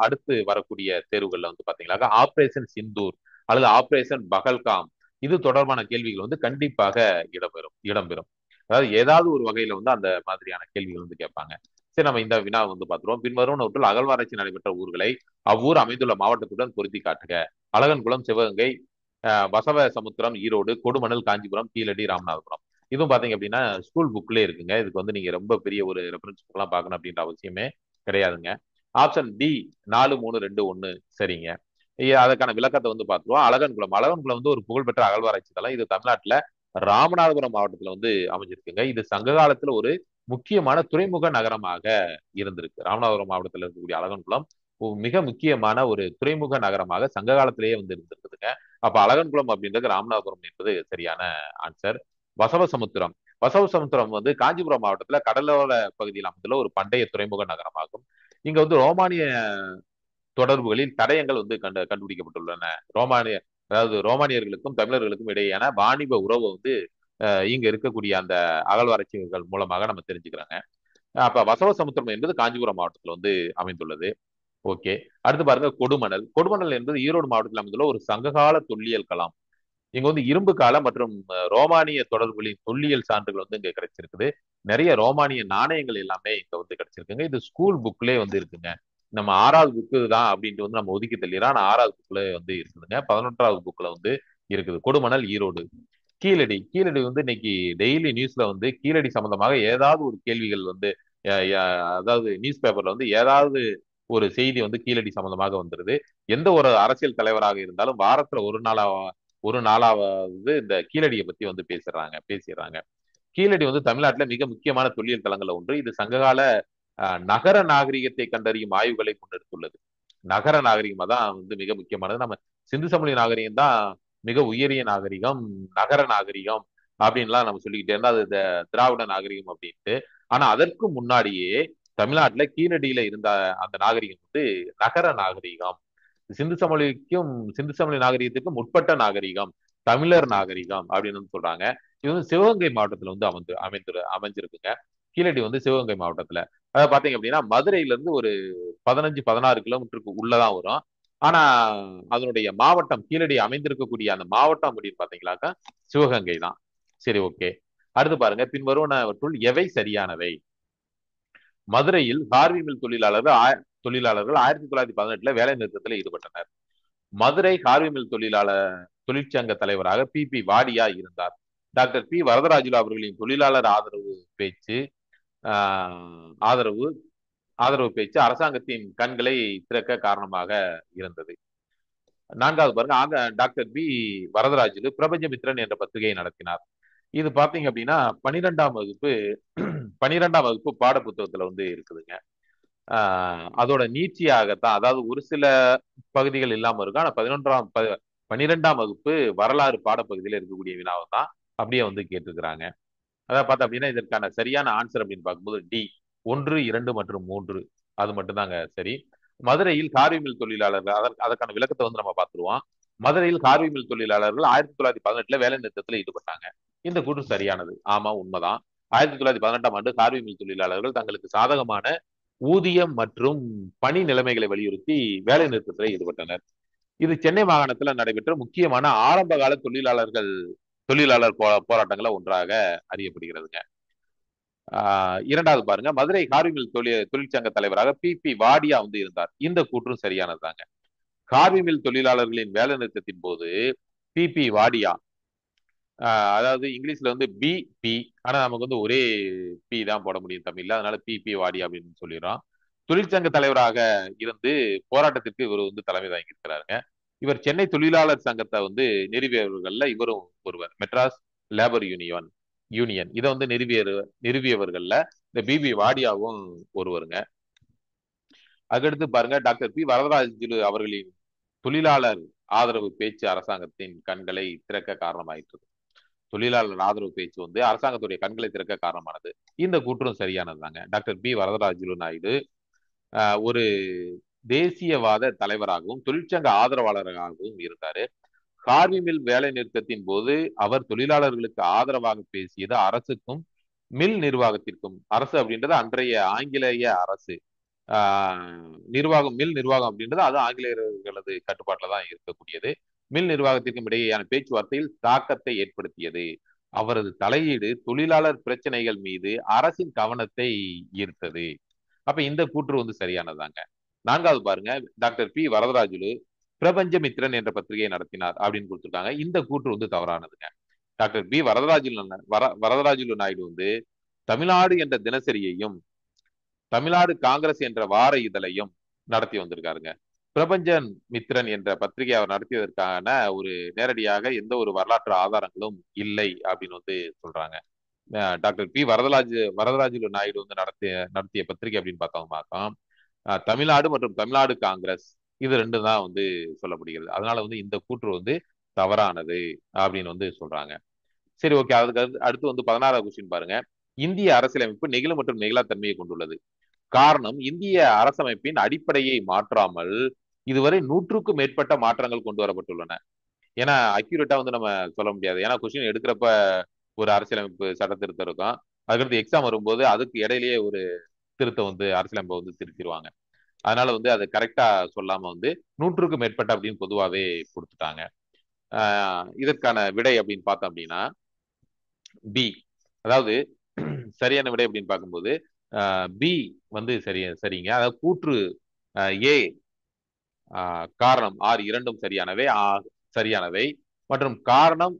Speaker 1: அடுத்து வரக்கூடிய தேர்வுகள்ல வந்து பாத்தீங்கன்னாக்கா ஆபரேஷன் சிந்தூர் அல்லது ஆபரேஷன் பகல்காம் இது தொடர்பான கேள்விகள் வந்து கண்டிப்பாக இடம்பெறும். அதாவது ஏதாவது ஒரு வகையில வந்து அந்த மாதிரியான கேள்விகள் வந்து கேட்பாங்க. சரி, நம்ம இந்த வினா வந்து பார்த்துருவோம். பின்வரும் நோட்டில் அகழ்வாராய்ச்சி நடைபெற்ற ஊர்களை அவ்வூர் அமைந்துள்ள மாவட்டத்துடன் பொருத்தி காட்டுக. அழகன்குளம், சிவகங்கை, வசவ சமுத்திரம், ஈரோடு, கொடுமணல், காஞ்சிபுரம், கீழடி, ராமநாதபுரம். இதுவும் பாத்தீங்க அப்படின்னா ஸ்கூல் புக்லேயே இருக்குங்க. இதுக்கு வந்து நீங்க ரொம்ப பெரிய ஒரு ரெஃபரன்ஸ் புக் எல்லாம் பார்க்கணும் அப்படின்ற அவசியமே கிடையாதுங்க. ஆப்ஷன் டி 4, 3, 2, 1 சரிங்க. அதுக்கான விளக்கத்தை வந்து பார்த்துருவோம். அழகன்குளம். அழகன்குளம் வந்து ஒரு புகழ்பெற்ற அகழ்வாராய்ச்சி தலம். இது தமிழ்நாட்டுல ராமநாதபுரம் மாவட்டத்துல வந்து அமைஞ்சிருக்குங்க. இது சங்க காலத்துல ஒரு முக்கியமான துறைமுக நகரமாக இருந்திருக்கு. ராமநாதபுரம் மாவட்டத்தில் இருக்கக்கூடிய அழகன்குளம் மிக முக்கியமான ஒரு துறைமுக நகரமாக சங்க காலத்திலேயே வந்து இருந்திருக்குதுங்க. அப்ப அழகன்குளம் அப்படின்றது ராமநாதபுரம் என்பது சரியான ஆன்சர். வசவசமுத்திரம். வசவசமுத்திரம் வந்து காஞ்சிபுரம் மாவட்டத்துல கடலோர பகுதியில் அமைந்துள்ள ஒரு பண்டைய துறைமுக நகரமாகும். இங்க வந்து ரோமானிய தொடர்புகளில் தடயங்கள் வந்து கண்டுபிடிக்கப்பட்டுள்ளன. ரோமானிய, அதாவது ரோமானியர்களுக்கும் தமிழர்களுக்கும் இடையேயான வாணிப உறவு வந்து இங்க இருக்கக்கூடிய அந்த அகழ்வாராய்ச்சிகள் மூலமாக நம்ம தெரிஞ்சுக்கிறாங்க. அப்ப வசவசமுத்திரம் என்பது காஞ்சிபுரம் மாவட்டத்தில் வந்து அமைந்துள்ளது. ஓகே, அடுத்து பாருங்க கொடுமணல். கொடுமணல் என்பது ஈரோடு மாவட்டத்தில் அமைந்துள்ள ஒரு சங்ககால தொல்லியல் களம். இங்க வந்து இரும்பு கால மற்றும் ரோமானிய தொடர்புகளின் தொல்லியல் சான்றுகள் வந்து இங்க கிடைச்சிருக்குது. நிறைய ரோமானிய நாணயங்கள் எல்லாமே இங்க வந்து கிடைச்சிருக்குங்க. இது ஸ்கூல் புக்லேயே வந்து இருக்குங்க. நம்ம 6வது புக்கு தான் அப்படின்ட்டு வந்து நம்ம ஒதுக்கி தள்ளிடுறோம். ஆனா 6வது புக்ல வந்து இருக்குதுங்க. 11வது புக்ல வந்து இருக்குது. கொடுமணல், ஈரோடு. கீழடி கீழடி வந்து இன்னைக்கு டெய்லி நியூஸ்ல வந்து கீழடி சம்பந்தமாக ஏதாவது ஒரு கேள்விகள் வந்து அதாவது நியூஸ் பேப்பர்ல வந்து ஏதாவது ஒரு செய்தி வந்து கீழடி சம்பந்தமாக வந்துருது. எந்த ஒரு அரசியல் தலைவராக இருந்தாலும் வாரத்துல ஒரு நாளாவது இந்த கீழடியை பத்தி வந்து பேசிடுறாங்க. கீழடி வந்து தமிழ்நாட்டுல மிக முக்கியமான தொல்லியல் தலங்கள்ல ஒன்று. இது சங்ககால நகர நாகரிகத்தை கண்டறியும் ஆய்வுகளை முன்னெடுத்துள்ளது. நகர நாகரிகமா தான் வந்து மிக முக்கியமானது. நம்ம சிந்து சமவெளி நாகரிகம் தான் மிக உயரிய நாகரிகம், நகர நாகரிகம் அப்படின்லாம் நம்ம சொல்லிக்கிட்டே இருந்தா அது திராவிட நாகரிகம் அப்படின்ட்டு. ஆனா அதற்கு முன்னாடியே தமிழ்நாட்டுல கீழடியில இருந்த அந்த நாகரிகம் வந்து நகர நாகரிகம். சிந்து சமவெளிக்கும் சிந்து சமவெளி நாகரிகத்துக்கும் முற்பட்ட நாகரிகம், தமிழர் நாகரிகம் அப்படின்னு வந்து சொல்றாங்க. இது வந்து சிவகங்கை மாவட்டத்துல வந்து அமைஞ்சிருக்குங்க. கீழடி வந்து சிவகங்கை மாவட்டத்துல. அதாவது பாத்தீங்க அப்படின்னா மதுரையில இருந்து ஒரு 15-16 கிலோமீட்டருக்கு உள்ளதான் வரும். ஆனா அதனுடைய மாவட்டம் கீழடி அமைந்திருக்கக்கூடிய அந்த மாவட்டம் அப்படின்னு பாத்தீங்களாக்கா சிவகங்கை தான். சரி, ஓகே. அடுத்து பாருங்க, பின்வருவனவற்றுள் எவை சரியானவை? மதுரையில் கார்வி மில் தொழிலாளர்கள் 1918 வேலை நிறுத்தத்தில் ஈடுபட்டனர். மதுரை கார்வி மில் தொழிற்சங்க தலைவராக பி வாடியா இருந்தார். டாக்டர் பி வரதராஜுலு அவர்களின் தொழிலாளர் பேச்சு ஆதரவு ஆதரவு பேச்சு அரசாங்கத்தின் கண்களை திறக்க காரணமாக இருந்தது. 4வது பாருங்க, டாக்டர் பி வரதராஜுலு பிரபஞ்சமித்ரன் என்ற பத்திரிகையை நடத்தினார். இது பாத்தீங்க அப்படின்னா 12ஆம் வகுப்பு பாட புத்தகத்துல வந்து இருக்குதுங்க. அதோட நீட்சியாகத்தான், அதாவது ஒரு சில பகுதிகள் இல்லாம இருக்கும். ஆனா 12ஆம் வகுப்பு வரலாறு பாடப்பகுதியில இருக்கக்கூடிய வினாவை தான் அப்படியே வந்து கேட்டுக்கிறாங்க. அதாவது பார்த்தா அப்படின்னா இதற்கான சரியான ஆன்சர் அப்படின்னு பார்க்கும்போது டி 1, 2 மற்றும் 3 அது மட்டும்தாங்க சரி. மதுரையில் கார்வி மில் தொழிலாளர்கள் அதற்கான விளக்கத்தை வந்து நம்ம பார்த்துருவோம். மதுரையில் கார்வி மில் தொழிலாளர்கள் 1918 வேலை நிறுத்தத்தில் ஈடுபட்டாங்க. இந்த கூற்று சரியானது. ஆமா, உண்மைதான். 1918ஆம் ஆண்டு கார்வி மில் தொழிலாளர்கள் தங்களுக்கு சாதகமான ஊதியம் மற்றும் பணி நிலைமைகளை வலியுறுத்தி வேலை நிறுத்தத்தில் ஈடுபட்டனர். இது சென்னை மாகாணத்துல நடைபெற்ற முக்கியமான ஆரம்ப கால தொழிலாளர் போராட்டங்கள ஒன்றாக அறியப்படுகிறதுங்க. 2வது பாருங்க, மதுரை கார்வி தொழிற்சங்க தலைவராக பி வாடியா வந்து இருந்தார். இந்த கூற்றும் சரியானதுதாங்க. கார்வி மில் தொழிலாளர்களின் வேலை நிறுத்தத்தின் போது பி வாடியா, அதாவது இங்கிலீஷ்ல வந்து பி, ஆனா நமக்கு வந்து ஒரே பி தான் போட முடியும் தமிழ்ல, அதனால பி வாடியா அப்படின்னு சொல்லிடுறோம். தொழிற்சங்க தலைவராக இருந்து போராட்டத்திற்கு இவர் வந்து தலைமை தாங்கி இருக்கிறாருங்க. இவர் சென்னை தொழிலாளர் சங்கத்தை வந்து நிறுவியவர்கள்ல இவரும் ஒருவர். மெட்ராஸ் லேபர் யூனியன் இதை வந்து நிறுவியவர்கள்ல இந்த பி வாடியாவும் ஒருவருங்க. அதுக்கடுத்து பாருங்க, டாக்டர் பி வரதராஜுலு அவர்களின் தொழிலாளர் ஆதரவு பேச்சு அரசாங்கத்தின் கண்களை திறக்க காரணமாயிற்று. தொழிலாளர் ஆதரவு பேச்சு வந்து அரசாங்கத்துடைய கண்களை திறக்க காரணமானது. இந்த கூற்றும் சரியானதுதாங்க. டாக்டர் பி வரதராஜுலு நாயுடு ஒரு தேசியவாத தலைவராகவும் தொழிற்சங்க ஆதரவாளராகவும் இருந்தாரு. கார்வி மில் வேலை நிறுத்தத்தின் போது அவர் தொழிலாளர்களுக்கு ஆதரவாக பேசியது அரசுக்கும் மில் நிர்வாகத்திற்கும். அரசு அப்படின்றது அன்றைய ஆங்கிலேய அரசு. மில் நிர்வாகம் அப்படின்றது அது ஆங்கிலேயர்களது கட்டுப்பாட்டில் தான் இருக்கக்கூடியது. மில் நிர்வாகத்திற்கும் இடையேயான பேச்சுவார்த்தையில் தாக்கத்தை ஏற்படுத்தியது. அவரது தலையீடு தொழிலாளர் பிரச்சனைகள் மீது அரசின் கவனத்தை ஈர்த்தது. அப்ப இந்த கூற்று வந்து சரியானதாங்க. 4வது பாருங்க, டாக்டர் பி வரதராஜுலு பிரபஞ்சமித்ரன் என்ற பத்திரிகையை நடத்தினார் அப்படின்னு கொடுத்திருக்காங்க. இந்த கூற்று வந்து தவறானதுங்க. டாக்டர் பி வரதராஜுலு நாயுடு வந்து தமிழ்நாடு என்ற தினசரியையும் தமிழ்நாடு காங்கிரஸ் என்ற வார இதழையும் நடத்தி வந்திருக்காருங்க. பிரபஞ்சன் மித்ரன் என்ற பத்திரிகை அவர் நடத்தியதற்கான ஒரு நேரடியாக எந்த ஒரு வரலாற்று ஆதாரங்களும் இல்லை அப்படின்னு வந்து சொல்றாங்க. டாக்டர் பி வரதராஜுலு நாயுடு வந்து நடத்திய பத்திரிகை அப்படின்னு பார்த்தோம்னாக்கா தமிழ்நாடு மற்றும் தமிழ்நாடு காங்கிரஸ் இது ரெண்டு தான் வந்து சொல்லப்படுகிறது. அதனால வந்து இந்த கூற்று வந்து தவறானது அப்படின்னு வந்து சொல்றாங்க. சரி, ஓகே. அதுக்கு அடுத்து வந்து 16வது கொஸ்டின் பாருங்க. இந்திய அரசியலமைப்பு நெகிழ மற்றும் நெகிழா தன்மையை கொண்டுள்ளது. காரணம், இந்திய அரசமைப்பின் அடிப்படையை மாற்றாமல் இதுவரை 100க்கும் மேற்பட்ட மாற்றங்கள் கொண்டு வரப்பட்டுள்ளன. ஏன்னா அக்யூரேட்டா வந்து நம்ம சொல்ல முடியாது. ஏன்னா கொஸ்டின் எடுக்கிறப்ப ஒரு அரசியலமைப்பு சட்ட திருத்தம் இருக்கும். அதுக்கடுத்து எக்ஸாம் வரும்போது அதுக்கு இடையிலேயே ஒரு திருத்தம் வந்து அரசியலமைப்பை வந்து திருத்திடுவாங்க. அதனால வந்து அது கரெக்டா சொல்லாம வந்து 100க்கும் மேற்பட்ட அப்படின்னு பொதுவாகவே கொடுத்துட்டாங்க. இதற்கான விடை அப்படின்னு பார்த்தோம் அப்படின்னா பி, அதாவது சரியான விடை அப்படின்னு பார்க்கும்போது பி வந்து சரிங்க. அதாவது கூற்று ஏ காரணம் ஆர் இரண்டும் சரியானவை மற்றும் காரணம்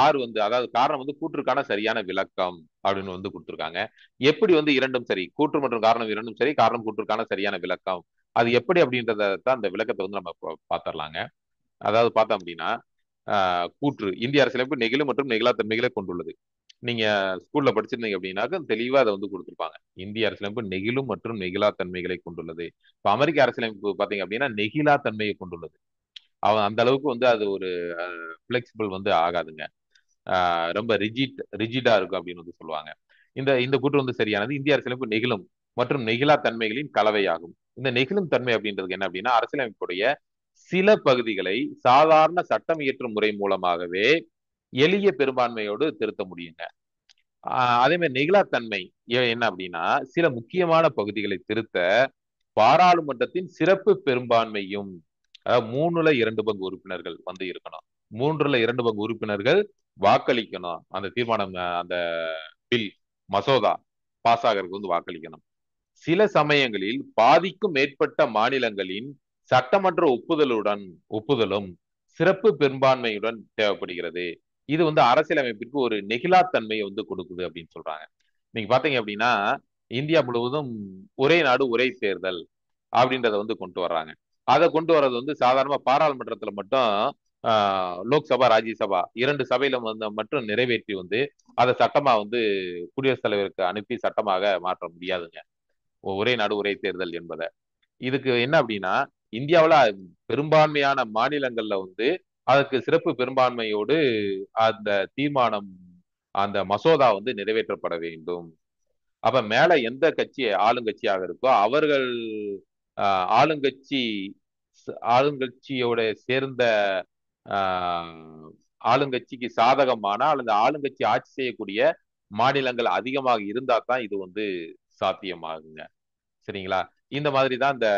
Speaker 1: ஆறு வந்து அதாவது காரணம் வந்து கூற்றுக்கான சரியான விளக்கம் அப்படின்னு வந்து கொடுத்துருக்காங்க. எப்படி வந்து இரண்டும் சரி, கூற்று மற்றும் காரணம் இரண்டும் சரி, காரணம் கூற்றுக்கான சரியான விளக்கம் அது எப்படி அப்படின்றத தான் அந்த விளக்கத்தை வந்து நம்ம பார்த்துடலாங்க. அதாவது பார்த்தோம் அப்படின்னா கூற்று இந்திய அரசியலமைப்பு நெகிழும் மற்றும் நெகிழா தன்மைகளை கொண்டுள்ளது. நீங்க ஸ்கூல்ல படிச்சிருந்தீங்க அப்படின்னாக்க தெளிவா அதை வந்து கொடுத்துருப்பாங்க. இந்திய அரசியலமைப்பு நெகிழும் மற்றும் நெகிழா தன்மைகளை கொண்டுள்ளது. இப்ப அமெரிக்க அரசியலமைப்பு பாத்தீங்க அப்படின்னா நெகிழா தன்மையை கொண்டுள்ளது. அவன் அந்த அளவுக்கு வந்து அது ஒரு பிளெக்சிபிள் வந்து ஆகாதுங்க. ரொம்ப ரிஜிடா இருக்கும் அப்படின்னு வந்து சொல்லுவாங்க. இந்த இந்த கூற்று வந்து சரியானது. இந்திய அரசியலமைப்பு நெகிழும் மற்றும் நெகிழா தன்மைகளின் கலவையாகும். இந்த நெகிழும் தன்மை அப்படின்றது என்ன அப்படின்னா அரசியலமைப்புடைய சில பகுதிகளை சாதாரண சட்டம் இயற்றும் முறை மூலமாகவே எளிய பெரும்பான்மையோடு திருத்த முடியுங்க. அதே மாதிரி நெகிழாத்தன்மை என்ன அப்படின்னா சில முக்கியமான பகுதிகளை திருத்த பாராளுமன்றத்தின் சிறப்பு பெரும்பான்மையும், அதாவது 3/2 உறுப்பினர்கள் வந்து இருக்கணும். 3/2 உறுப்பினர்கள் வாக்களிக்கணும். அந்த தீர்மானம் அந்த பில் மசோதா பாஸ் ஆகிறதுக்கு வந்து வாக்களிக்கணும். சில சமயங்களில் பாதிக்கும் மேற்பட்ட மாநிலங்களின் சட்டமன்ற ஒப்புதலும் சிறப்பு பெரும்பான்மையுடன் தேவைப்படுகிறது. இது வந்து அரசியலமைப்பிற்கு ஒரு நெகிழாத்தன்மையை வந்து கொடுக்குது அப்படின்னு சொல்றாங்க. நீங்க பாத்தீங்க அப்படின்னா இந்தியா முழுவதும் ஒரே நாடு ஒரே தேர்தல் அப்படின்றத வந்து கொண்டு வர்றாங்க. அதை கொண்டு வர்றது வந்து சாதாரண பாராளுமன்றத்துல மட்டும் லோக்சபா ராஜ்யசபா 2 சபையில வந்து மட்டும் நிறைவேற்றி வந்து அதை சட்டமா வந்து குடியரசுத் தலைவருக்கு அனுப்பி சட்டமாக மாற்ற முடியாதுங்க. ஒரே நாடு ஒரே தேர்தல் என்பதை. இதுக்கு என்ன அப்படின்னா இந்தியாவில் பெரும்பான்மையான மாநிலங்கள்ல வந்து அதுக்கு சிறப்பு பெரும்பான்மையோடு அந்த தீர்மானம் அந்த மசோதா வந்து நிறைவேற்றப்பட வேண்டும். அப்ப மேல எந்த கட்சி ஆளுங்கட்சியாக இருக்கோ அவர்கள் ஆளுங்கட்சி ஆளுங்கட்சியோட சேர்ந்த ஆளுங்கட்சிக்கு சாதகமான அல்லது ஆளுங்கட்சி ஆட்சி செய்யக்கூடிய மாநிலங்கள் அதிகமாக இருந்தா தான் இது வந்து சாத்தியமாகுங்க. சரிங்களா? இந்த மாதிரி தான் இந்த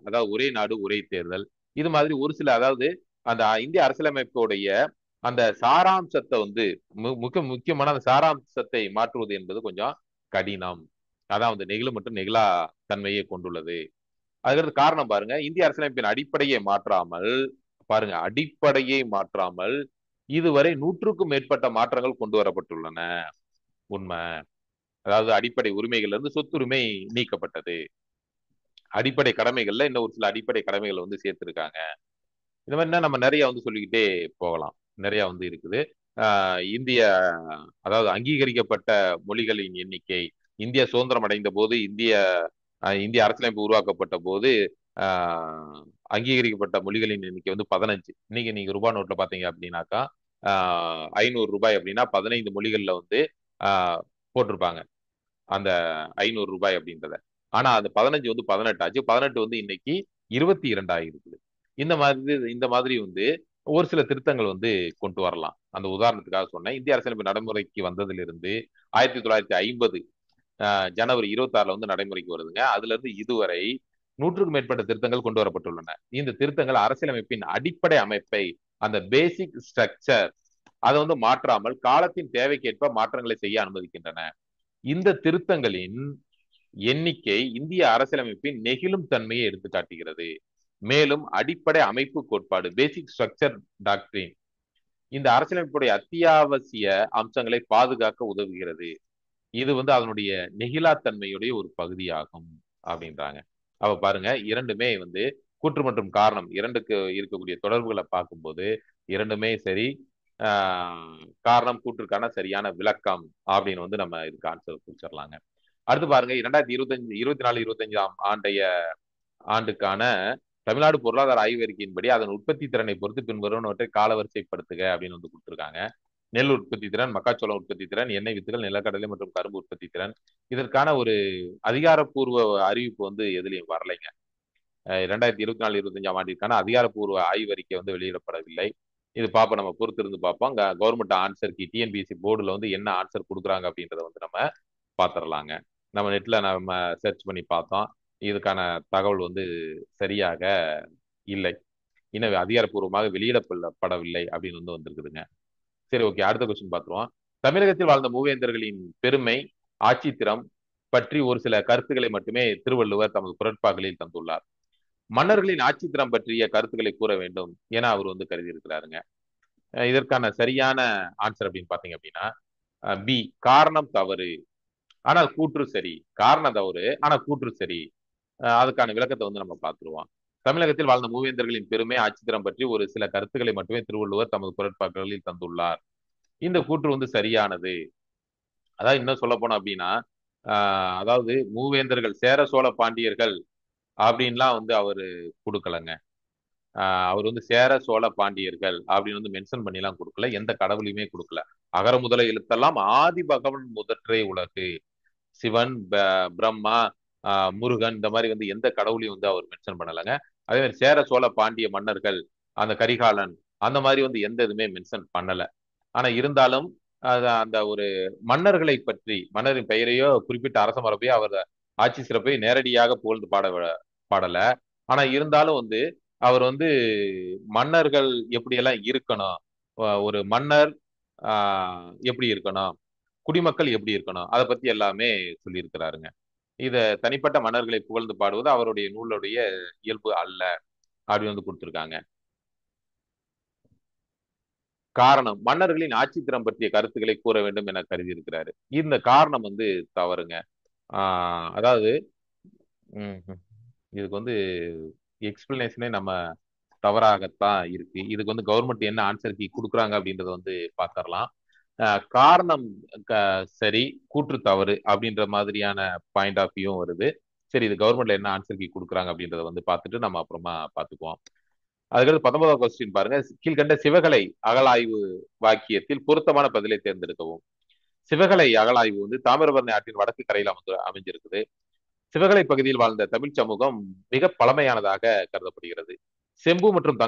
Speaker 1: அதாவது ஒரே நாடு ஒரே தேர்தல் இது மாதிரி ஒரு சில அதாவது அந்த இந்திய அரசியலமைப்புடைய அந்த சாராம்சத்தை வந்து முக்கியமான அந்த சாராம்சத்தை மாற்றுவது என்பது கொஞ்சம் கடினம். அதான் வந்து நெகிழ் மற்றும் நெகிழா தன்மையை கொண்டுள்ளது. அதுக்கு காரணம் பாருங்க இந்திய அரசியலமைப்பின் அடிப்படையை மாற்றாமல் பாருங்க அடிப்படையை மாற்றாமல் இதுவரை 100க்கும் மேற்பட்ட மாற்றங்கள் கொண்டு வரப்பட்டுள்ளன. உண்மை. அதாவது அடிப்படை உரிமைகள்ல இருந்து சொத்துரிமை நீக்கப்பட்டது. அடிப்படை கடமைகள்ல இன்னும் ஒரு சில அடிப்படை கடமைகள் வந்து சேர்த்திருக்காங்க. இந்த மாதிரி நம்ம நிறைய வந்து சொல்லிக்கிட்டே போகலாம். நிறைய வந்து இருக்குது. இந்திய அதாவது அங்கீகரிக்கப்பட்ட மொழிகளின் எண்ணிக்கை இந்திய சுதந்திரம் அடைந்த போது இந்திய அரசியலமைப்பு உருவாக்கப்பட்ட போது அங்கீகரிக்கப்பட்ட மொழிகளின் எண்ணிக்கை வந்து 15. இன்னைக்கு நீங்க ரூபாய் நோட்ல பாத்தீங்க அப்படின்னாக்கா 500 ரூபாய் அப்படின்னா 15 மொழிகள்ல வந்து போட்டிருப்பாங்க அந்த 500 ரூபாய் அப்படின்றத. ஆனா அந்த 15 வந்து 18 ஆச்சு. 18 வந்து இன்னைக்கு 22 ஆகிருக்குது. இந்த மாதிரி வந்து ஒரு சில திருத்தங்கள் வந்து கொண்டு வரலாம். அந்த உதாரணத்துக்காக சொன்னேன். இந்திய அரசியலமைப்பு நடைமுறைக்கு வந்ததிலிருந்து 1950 ஜனவரி 26 வந்து நடைமுறைக்கு வருதுங்க. அதுல இருந்து இதுவரை 100க்கும் மேற்பட்ட திருத்தங்கள் கொண்டு வரப்பட்டுள்ளன. இந்த திருத்தங்கள் அரசியலமைப்பின் அடிப்படை அமைப்பை அந்த பேசிக் ஸ்ட்ரக்சர் அதை வந்து மாற்றாமல் காலத்தின் தேவைக்கேற்ப மாற்றங்களை செய்ய அனுமதிக்கின்றன. இந்த திருத்தங்களின் எண்ணிக்கை இந்திய அரசியலமைப்பின் நெகிழும் தன்மையை எடுத்து காட்டுகிறது. மேலும் அடிப்படை அமைப்பு கோட்பாடு பேசிக் ஸ்ட்ரக்சர் டாக்டரின் இந்த அரசியலமைப்புடைய அத்தியாவசிய அம்சங்களை பாதுகாக்க உதவுகிறது. இது வந்து அதனுடைய நெகிழாத்தன்மையுடைய ஒரு பகுதியாகும் அப்படின்றாங்க. அப்ப பாருங்க இரண்டுமே வந்து கூற்று மற்றும் காரணம் இரண்டுக்கு இருக்கக்கூடிய தொடர்புகளை பார்க்கும்போது இரண்டுமே சரி. காரணம் கூற்றுக்கான சரியான விளக்கம் அப்படின்னு வந்து நம்ம இதுக்கு ஆன்சர் குறிச்சிடலாங்க. அடுத்து பாருங்க 2024-25 ஆண்டுக்கான தமிழ்நாடு பொருளாதார ஆய்வறிக்கையின்படி அதன் உற்பத்தி திறனை பொறுத்து பின்வருவனவற்றை காலவரிசைப்படுத்துக அப்படின்னு வந்து கொடுத்துருக்காங்க. நெல் உற்பத்தி திறன், மக்காச்சோளம் உற்பத்தி திறன், எண்ணெய் வித்துகள், நிலக்கடலை மற்றும் கரும்பு உற்பத்தி திறன். இதற்கான ஒரு அதிகாரப்பூர்வ அறிவிப்பு வந்து எதுலையும் வரலைங்க. 2024-25 ஆண்டிற்கான அதிகாரப்பூர்வ ஆய்வறிக்கை வந்து வெளியிடப்படவில்லை. இது பார்ப்போம், நம்ம பொறுத்திருந்து பார்ப்போம். கவர்மெண்ட் ஆன்சருக்கு டிஎன்பிஎஸ்சி போர்டுல வந்து என்ன ஆன்சர் கொடுக்குறாங்க அப்படின்றத வந்து நம்ம பார்த்துடலாங்க. நம்ம நெட்ல நம்ம சர்ச் பண்ணி பார்த்தோம். இதுக்கான தகவல் வந்து சரியாக இல்லை. இன்னும் அதிகாரப்பூர்வமாக வெளியிடப்படவில்லை அப்படின்னு வந்து வந்திருக்குதுங்க. சரி, ஓகே. அடுத்த கொஸ்டின் பார்த்துருவோம். தமிழகத்தில் வாழ்ந்த மூவேந்தர்களின் பெருமை ஆட்சித்திறம் பற்றி ஒரு சில கருத்துக்களை மட்டுமே திருவள்ளுவர் தமது குரட்பாக்களில் தந்துள்ளார். மன்னர்களின் ஆட்சித்திறம் பற்றிய கருத்துக்களை கூற வேண்டும் என அவர் வந்து கருதி இருக்கிறாருங்க. இதற்கான சரியான ஆன்சர் அப்படின்னு பாத்தீங்க அப்படின்னா பி, காரணம் தவறு ஆனால் கூற்று சரி. காரணம் தவறு ஆனா கூற்று சரி. அதுக்கான விளக்கத்தை வந்து நம்ம பார்த்துருவோம். தமிழகத்தில் வாழ்ந்த மூவேந்தர்களின் பெருமை ஆட்சித்திறம் பற்றி ஒரு சில கருத்துக்களை மட்டுமே திருவள்ளுவர் தமது குறட்பாக்களில் தந்துள்ளார். இந்த கூற்று வந்து சரியானது. அதாவது இன்னும் சொல்ல போனோம் அப்படின்னா அதாவது மூவேந்தர்கள் சேர சோழ பாண்டியர்கள் அப்படின்லாம் வந்து அவரு கொடுக்கலங்க. அவர் வந்து சேர சோழ பாண்டியர்கள் அப்படின்னு வந்து மென்ஷன் பண்ணிலாம் கொடுக்கல. எந்த கடவுளையுமே கொடுக்கல. அகர முதல எழுத்தெல்லாம் ஆதி பகவன் முதற்றே உலகு. சிவன், பிரம்மா, முருகன் இந்த மாதிரி வந்து எந்த கடவுளையும் வந்து அவர் மென்ஷன் பண்ணலைங்க. அதே மாதிரி சேர சோழ பாண்டிய மன்னர்கள், அந்த கரிகாலன் அந்த மாதிரி வந்து எந்த இதுவுமே மென்ஷன் பண்ணல. ஆனா இருந்தாலும் அந்த ஒரு மன்னர்களை பற்றி மன்னரின் பெயரையோ குறிப்பிட்ட அரச மரபையோ அவர் ஆட்சி சிறப்பை நேரடியாக புகழ்ந்து பாடல. ஆனா இருந்தாலும் வந்து அவர் வந்து மன்னர்கள் எப்படியெல்லாம் இருக்கணும், ஒரு மன்னர் எப்படி இருக்கணும், குடிமக்கள் எப்படி இருக்கணும், அதை பத்தி எல்லாமே சொல்லியிருக்கிறாருங்க. இத தனிப்பட்ட மன்னர்களை புகழ்ந்து பாடுவது அவருடைய நூலுடைய இயல்பு அல்ல அப்படி வந்து கொடுத்திருக்காங்க. காரணம், மன்னர்களின் ஆட்சி திறம் பற்றிய கருத்துக்களை கூற வேண்டும் என கருதி இருக்கிறாரு. இந்த காரணம் வந்து தவறுங்க. அதாவது இதுக்கு வந்து எக்ஸ்பிளனேஷனே நம்ம தவறாகத்தான் இருக்கு. இதுக்கு வந்து கவர்மெண்ட் என்ன ஆன்சர் கீ கொடுக்குறாங்க அப்படின்றத வந்து பார்த்துடலாம். காரணம் சரி, கூற்று தவறு அப்படின்ற மாதிரியான பாயிண்ட் ஆஃப் வியூ வருது. சரி, இது கவர்மெண்ட்ல என்ன ஆன்சர் கீ கொடுக்குறாங்க அப்படின்றத வந்து பார்த்துட்டு நம்ம அப்புறமா பார்த்துக்குவோம். அதுக்கடுத்து 19வது கொஸ்டின் பாருங்க. கீழ்கண்ட சிவகலை அகழாய்வு வாக்கியத்தில் பொருத்தமான பதிலை தேர்ந்தெடுக்கவும். சிவகலை அகழாய்வு வந்து தாமிரபரணி ஆற்றின் வடக்கு கரையில் அமைஞ்சிருக்குது. சிவகலை பகுதியில் வாழ்ந்த தமிழ் சமூகம் மிக பழமையானதாக கருதப்படுகிறது. செம்பு மற்றும்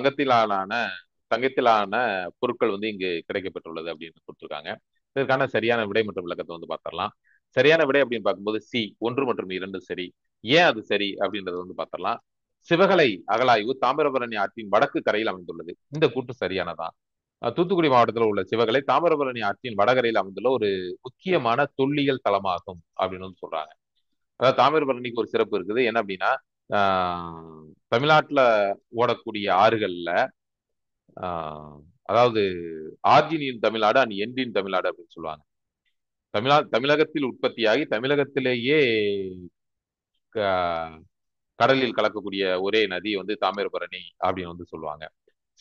Speaker 1: தங்கத்திலான பொருட்கள் வந்து இங்கு கிடைக்கப்பெற்றுள்ளது அப்படின்னு கொடுத்துருக்காங்க. இதற்கான சரியான விடை மற்றும் விளக்கத்தை வந்து பார்த்துடலாம். சரியான விடை அப்படின்னு பார்க்கும்போது சி, 1 மற்றும் 2 சரி. ஏன் அது சரி அப்படின்றத வந்து பார்த்துடலாம். சிவகலை அகழாய்வு தாமிரபரணி ஆற்றின் வடக்கு கரையில் அமைந்துள்ளது. இந்த கூற்று சரியானதான். தூத்துக்குடி மாவட்டத்தில் உள்ள சிவகலை தாமிரபரணி ஆற்றின் வடகரையில் அமைந்துள்ள ஒரு முக்கியமான தொல்லியல் தலமாகும் அப்படின்னு வந்து சொல்றாங்க. அதாவது தாமிரபரணிக்கு ஒரு சிறப்பு இருக்குது. என்ன அப்படின்னா தமிழ்நாட்டுல ஓடக்கூடிய ஆறுகள்ல அதாவது ஆர்ஜினின் தமிழ்நாடு அண்ட் என்டின் தமிழ்நாடு அப்படின்னு சொல்லுவாங்க. தமிழகத்தில் உற்பத்தியாகி தமிழகத்திலேயே கடலில் கலக்கக்கூடிய ஒரே நதி வந்து தாமிரபரணி அப்படின்னு வந்து சொல்லுவாங்க.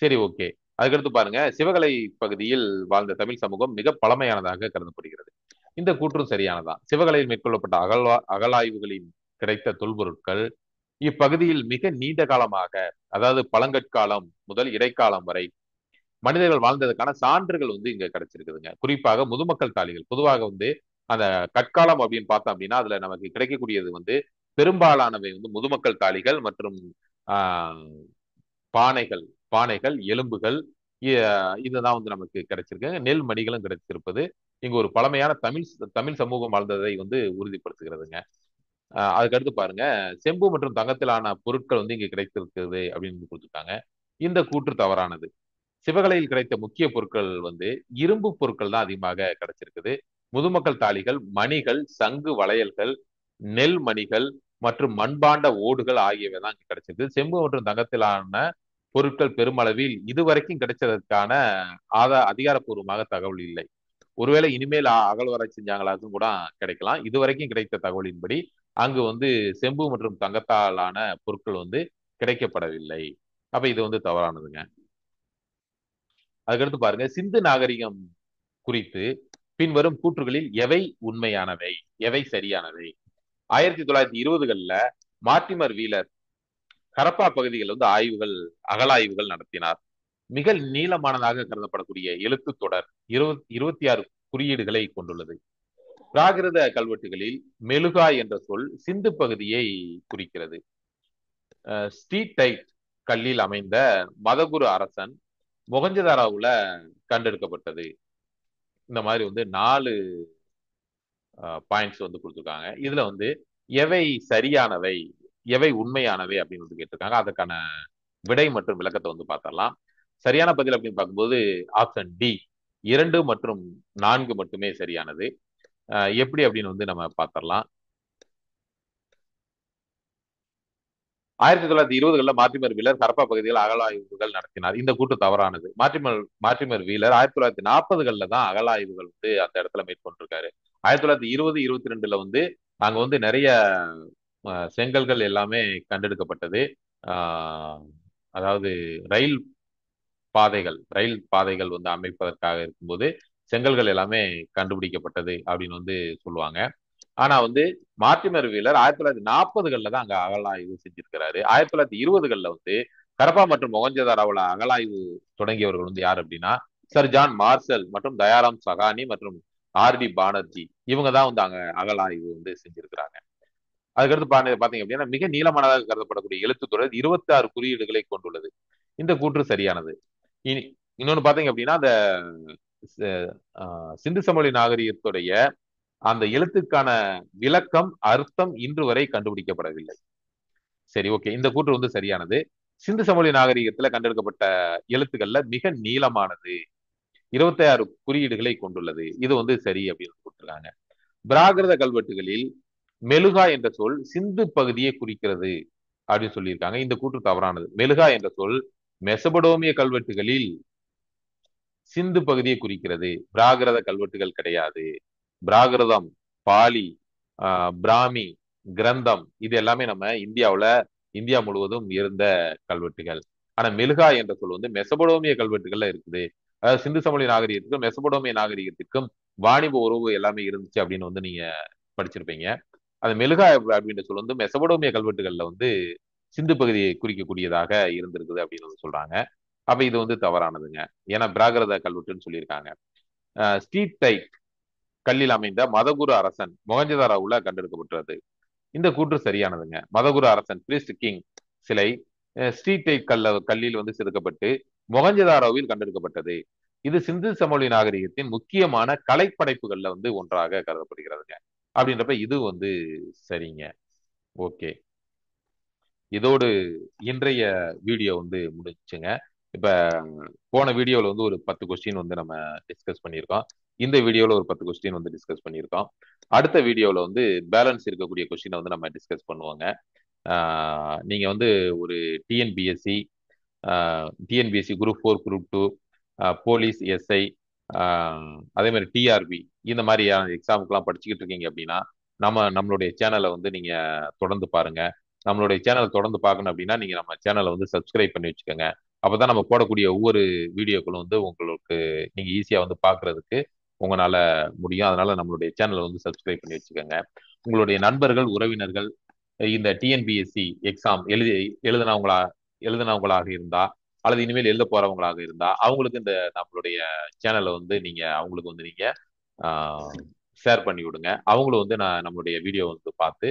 Speaker 1: சரி, ஓகே. அதுக்கடுத்து பாருங்க, சிவகலை பகுதியில் வாழ்ந்த தமிழ் சமூகம் மிக பழமையானதாக கருதப்படுகிறது. இந்த கூற்றும் சரியானதான். சிவகலையில் மேற்கொள்ளப்பட்ட அகழாய்வுகளின் கிடைத்த தொல்பொருட்கள் இப்பகுதியில் மிக நீண்ட காலமாக, அதாவது பழங்கற்காலம் முதல் இடைக்காலம் வரை மனிதர்கள் வாழ்ந்ததுக்கான சான்றுகள் வந்து இங்க கிடைச்சிருக்குதுங்க. குறிப்பாக முதுமக்கள் தாழிகள். பொதுவாக வந்து அந்த கற்காலம் அப்படின்னு பார்த்தோம் அப்படின்னா அதுல நமக்கு கிடைக்கக்கூடியது வந்து பெரும்பாலானவை வந்து முதுமக்கள் தாழிகள் மற்றும் பானைகள் பானைகள் எலும்புகள் இதுதான் வந்து நமக்கு கிடைச்சிருக்கு. நெல் மணிகளும் கிடைச்சிருப்பது இங்க ஒரு பழமையான தமிழ் சமூகம் வாழ்ந்ததை வந்து உறுதிப்படுத்துகிறதுங்க. அதுக்கடுத்து பாருங்க, செம்பு மற்றும் தங்கத்திலான பொருட்கள் வந்து இங்க கிடைத்திருக்கிறது அப்படின்னு கொடுத்துருக்காங்க. இந்த கூற்று தவறானது. சிவகலையில் கிடைத்த முக்கிய பொருட்கள் வந்து இரும்பு பொருட்கள் தான் அதிகமாக கிடைச்சிருக்குது. முதுமக்கள் தாழிகள், மணிகள், சங்கு வளையல்கள், நெல் மணிகள் மற்றும் மண்பாண்ட ஓடுகள் ஆகியவை தான் இங்க கிடைச்சிருக்கு. செம்பு மற்றும் தங்கத்திலான பொருட்கள் பெருமளவில் இதுவரைக்கும் கிடைச்சதற்கான அதிகாரப்பூர்வமாக தகவல் இல்லை. ஒருவேளை இனிமேல் அகழ்வாராய்ச்சி செஞ்சாங்களாக்கும் கூட கிடைக்கலாம். இதுவரைக்கும் கிடைத்த தகவலின்படி அங்கு வந்து செம்பு மற்றும் தங்கத்தாலான பொருட்கள் வந்து கிடைக்கப்படவில்லை. அப்ப இது வந்து தவறானதுங்க. அதுக்கடுத்து பாருங்க, சிந்து நாகரிகம் குறித்து பின்வரும் கூற்றுகளில் எவை உண்மையானவை, எவை சரியானவை? 1920களில் மார்டிமர் வீலர் ஹரப்பா பகுதிகள் வந்து அகழாய்வுகள் நடத்தினார். மிக நீளமானதாக கருதப்படக்கூடிய எழுத்து தொடர் 26 குறியீடுகளை கொண்டுள்ளது. பிராகிருத கல்வெட்டுகளில் மெலுகா என்ற சொல் சிந்து பகுதியை குறிக்கிறது. ஸ்டீடைட் கல்லில் அமைந்த மதகுரு அரசன் மொகஞ்சதாராவுல கண்டெடுக்கப்பட்டது. இந்த மாதிரி வந்து 4 பாயிண்ட்ஸ் வந்து கொடுத்துருக்காங்க. இதுல வந்து எவை சரியானவை, எவை உண்மையானவை அப்படின்னு வந்து கேட்டிருக்காங்க. அதுக்கான விடை மற்றும் விளக்கத்தை வந்து பார்த்தரலாம். சரியான பதில் அப்படின்னு பார்க்கும்போது ஆப்ஷன் டி, 2 மற்றும் 4 மட்டுமே சரியானது. எப்படி அப்படின்னு வந்து நம்ம பார்த்தரலாம். 1920களில் மார்டிமர் வீலர் கரப்பா பகுதியில் அகழாய்வுகள் நடத்தினார். இந்த கூற்று தவறானது. மார்டிமர் வீலர் 1940களில் தான் அகழாய்வுகள் வந்து அந்த இடத்துல மேற்கொண்டிருக்காரு. 1920, 22ல வந்து அங்க வந்து நிறைய செங்கல்கள் எல்லாமே கண்டெடுக்கப்பட்டது. ஆஹ் அதாவது ரயில் ரயில் பாதைகள் வந்து அமைப்பதற்காக இருக்கும்போது செங்கல்கள் எல்லாமே கண்டுபிடிக்கப்பட்டது அப்படின்னு வந்து சொல்லுவாங்க. ஆனா வந்து மார்டிமர் வீலர் 1940களில் தான் அங்க அகழாய்வு செஞ்சிருக்கிறாரு. 1920களில் வந்து கரப்பா மற்றும் மொகஞ்சதாரோவில் அகழாய்வு தொடங்கியவர்கள் வந்து யார் அப்படின்னா சர் ஜான் மார்சல் மற்றும் தயாராம் சகானி மற்றும் ஆர்டி பானர்ஜி. இவங்க தான் வந்து அங்க அகழாய்வு வந்து செஞ்சிருக்கிறாங்க. அதுக்கடுத்து பாத்தீங்க அப்படின்னா மிக நீளமானதாக கருதப்படக்கூடிய எழுத்துத்தொடர் 26 குறியீடுகளை கொண்டுள்ளது. இந்த கூற்று சரியானது. இனி இன்னொன்னு பாத்தீங்க அப்படின்னா அந்த சிந்து சமவெளி நாகரிகத்துடைய அந்த எழுத்துக்கான விளக்கம் அர்த்தம் இன்று வரை கண்டுபிடிக்கப்படவில்லை. சரி, ஓகே, இந்த கூற்று வந்து சரியானது. சிந்து சமவெளி நாகரிகத்துல கண்டெடுக்கப்பட்ட எழுத்துக்கள்ல மிக நீளமானது 26 குறியீடுகளை கொண்டுள்ளது. இது வந்து சரி அப்படின்னு கொடுத்துருக்காங்க. பிராகிருத கல்வெட்டுகளில் மெலுகா என்ற சொல் சிந்து பகுதியை குறிக்கிறது அப்படின்னு சொல்லியிருக்காங்க. இந்த கூற்று தவறானது. மெலுகா என்ற சொல் மெசபடோமிய கல்வெட்டுகளில் சிந்து பகுதியை குறிக்கிறது. பிராகிருத கல்வெட்டுகள் கிடையாது. பிராகிருதம், பாலி, பிராமி, கிரந்தம் இது எல்லாமே நம்ம இந்தியா முழுவதும் இருந்த கல்வெட்டுகள். ஆனா மெலுகா என்ற சொல் வந்து மெசபடோமிய கல்வெட்டுகள்ல இருக்குது. அதாவது சிந்து சமவெளி நாகரிகத்துக்கும் மெசபடோமிய நாகரிகத்திற்கும் வாணிப உறவு எல்லாமே இருந்துச்சு அப்படின்னு வந்து நீங்க படிச்சிருப்பீங்க. அந்த மெலுகா அப்படின்ற சொல் வந்து மெசபடோமிய கல்வெட்டுகள்ல வந்து சிந்து பகுதியை குறிக்கக்கூடியதாக இருந்திருக்குது அப்படின்னு வந்து சொல்றாங்க. அப்ப இது வந்து தவறானதுங்க. ஏன்னா பிராகிருத கல்வெட்டுன்னு சொல்லியிருக்காங்க. ஸ்ட்ரீட் டைட் கல்லில் அமைந்த மதகுரு அரசன் மொகஞ்சதாரோவுல கண்டெடுக்கப்பட்டது. இந்த கூற்று சரியானதுங்க. மதகுரு அரசன் பிரிஸ்ட் கிங் சிலை ஸ்ட்ரீட் டைட் கல்லில் வந்து செதுக்கப்பட்டு மொகஞ்சதாரோவில் கண்டெடுக்கப்பட்டது. இது சிந்து சமவெளி நாகரிகத்தின் முக்கியமான கலைப்படைப்புகள்ல வந்து ஒன்றாக கருதப்படுகிறதுங்க. அப்படின்றப்ப இது வந்து சரிங்க. ஓகே, இதோடு இன்றைய வீடியோ வந்து முடிச்சுங்க. இப்ப போன வீடியோவில் வந்து ஒரு 10 கொஸ்டின் வந்து நம்ம டிஸ்கஸ் பண்ணியிருக்கோம். இந்த வீடியோவில் ஒரு 10 கொஸ்டின் வந்து டிஸ்கஸ் பண்ணியிருக்கோம். அடுத்த வீடியோவில் வந்து பேலன்ஸ் இருக்கக்கூடிய கொஸ்டினை வந்து நம்ம டிஸ்கஸ் பண்ணுவோங்க. நீங்க வந்து ஒரு TNPSC TNPSC group 4, group 2, police, SI, அதே மாதிரி டிஆர்பி இந்த மாதிரியான எக்ஸாமுக்கெல்லாம் படிச்சுக்கிட்டு இருக்கீங்க அப்படின்னா நம்மளுடைய சேனலை வந்து நீங்க தொடர்ந்து பாருங்க. நம்மளுடைய சேனல் தொடர்ந்து பார்க்கணும் அப்படின்னா நீங்க நம்ம சேனலை வந்து சப்ஸ்கிரைப் பண்ணி வச்சுக்கோங்க. அப்பதான் நம்ம போடக்கூடிய ஒவ்வொரு வீடியோக்களும் வந்து உங்களுக்கு நீங்க ஈஸியா வந்து பாக்குறதுக்கு உங்களால முடியும். அதனால நம்மளுடைய சேனலை வந்து சப்ஸ்கிரைப் பண்ணி வச்சுக்கோங்க. உங்களுடைய நண்பர்கள், உறவினர்கள் இந்த டிஎன்பிஎஸ்சி எக்ஸாம் எழுதினவங்களாக இருந்தா அல்லது இனிமேல் எழுத போறவங்களாக இருந்தா அவங்களுக்கு இந்த நம்மளுடைய சேனலை வந்து அவங்களுக்கு வந்து நீங்க ஷேர் பண்ணி விடுங்க. அவங்களும் வந்து நம்மளுடைய வீடியோ வந்து பார்த்து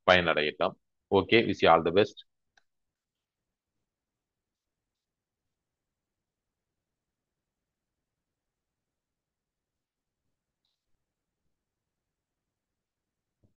Speaker 1: பயனடையட்டும். Okay, wish you all the best.